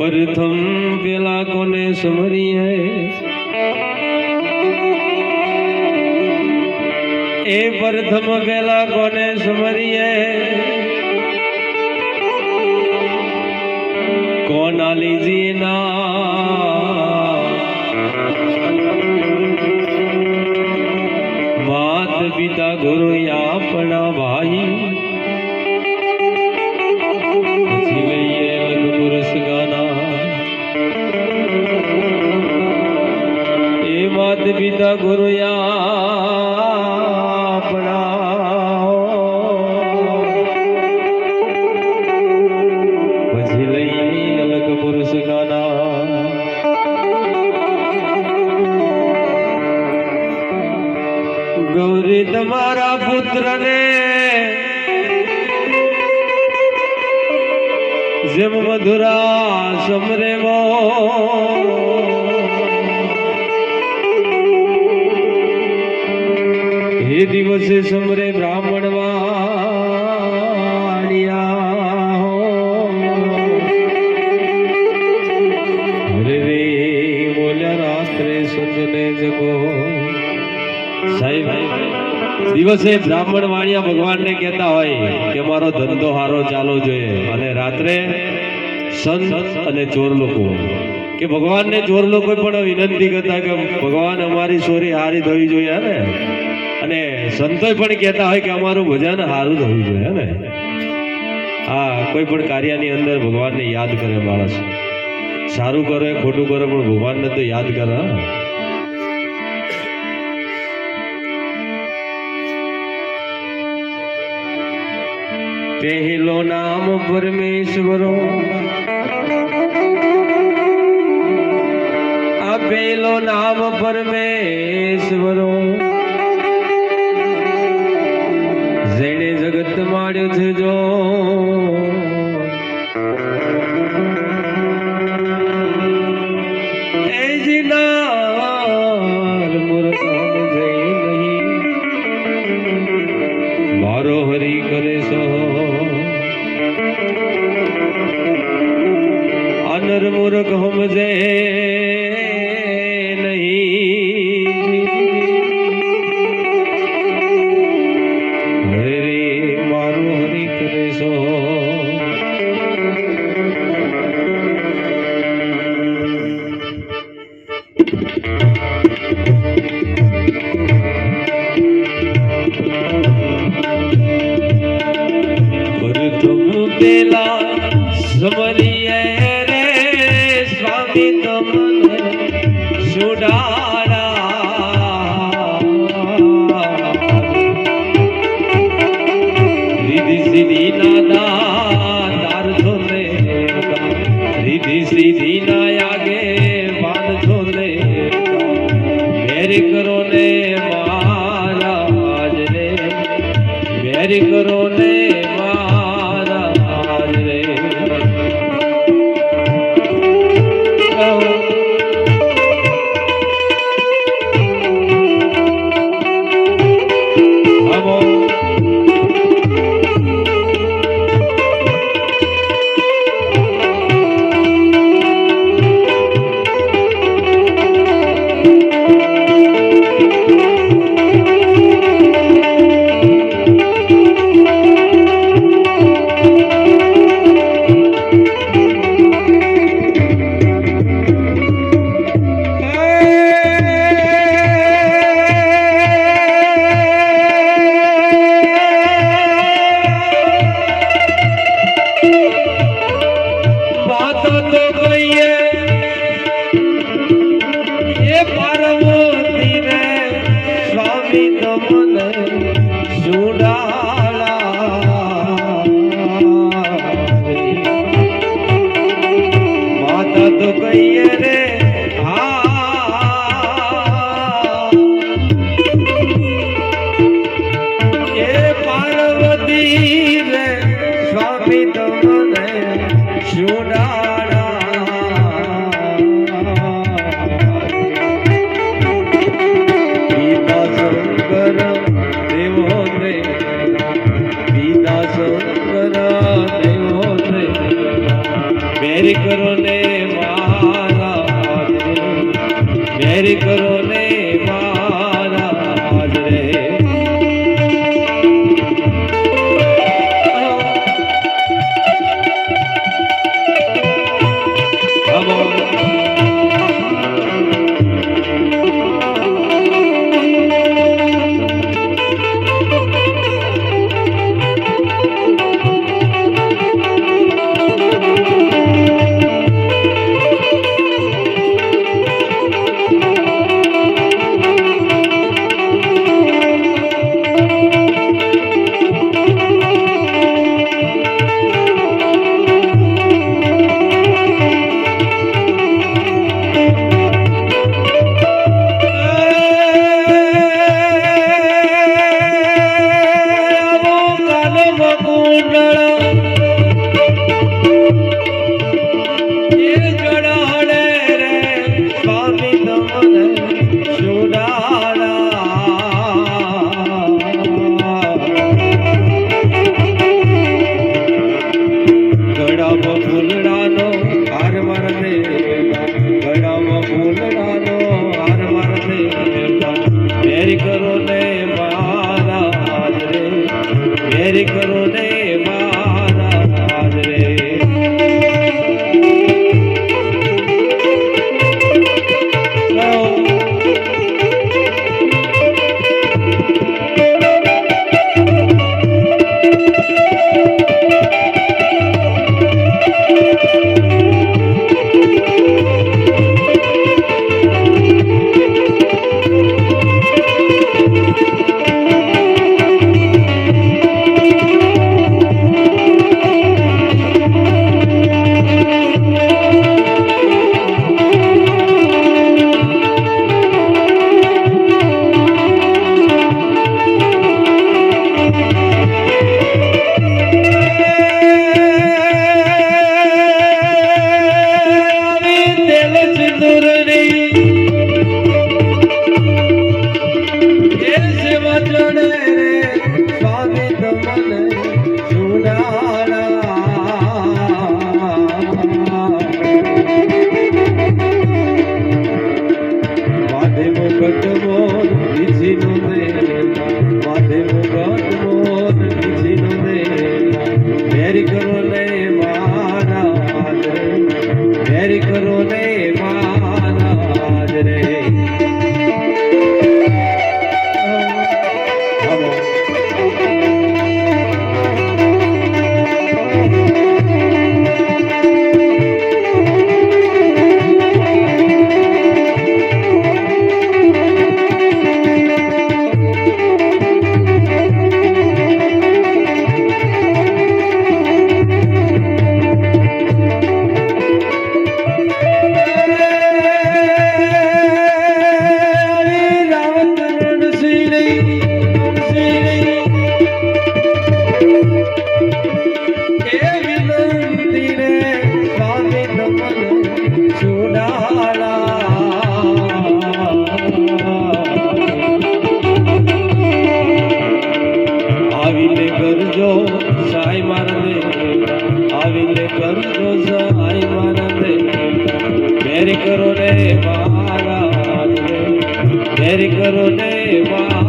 प्रथम पेला कोने समरी है ए प्रथम पेला कोने समरी है कोना लीजिए ना मात पिता गुरु या अपना भाई पुरुष गाना ए मात पिता गुरु या अपना પછી લઈ અલગ પુરુષ ગાના ગૌરી તમારા પુત્ર ને જેમ મધુરા સમરે હે દિવસે સમરે બ્રાહ્મણ વાણિયા હરે રે બોલ્યા રાત્રે સંતને જગો સાહેબ દિવસે બ્રાહ્મણ વાણિયા ભગવાનને કહેતા હોય કે મારો ધંધો હારો ચાલવો જોઈએ અને રાત્રે સંત અને ચોર લોકો કે ભગવાનને ચોર લોકો પણ વિનંતી કરતા કે ભગવાન અમારી ચોરી હારી થવી જોઈએ ને અને સંતો પણ કહેતા હોય કે અમારું ભજન હારું થવું જોઈએ ને હા કોઈ પણ કાર્યની અંદર ભગવાનને યાદ કરે માણસ સારું કરે ખોટું કરે પણ ભગવાનને તો યાદ કરે પહેલો નામ પરમેશ્વરો આ પહેલો નામ પરમેશ્વરો જેણે જગત માડ્યું છે જો એ જીનાર મૂર્ખ જઈ નહીં મારો હરી કરે સો અનર મૂર્ખ સમજે નહીં હરે રે મારું હરી કરે સો પ્રથમ પેલા સમરીએ રે સ્વામી તમને સુડાડા રીધિ સીધી નાદા તાર થોલે રીધિ સીધી ના આગે વાન થોલે મેરી કરો ને મહારાજ રે મેરી કરો ને કરો ને મહારાજ, મેરી કરો ને મહારાજ.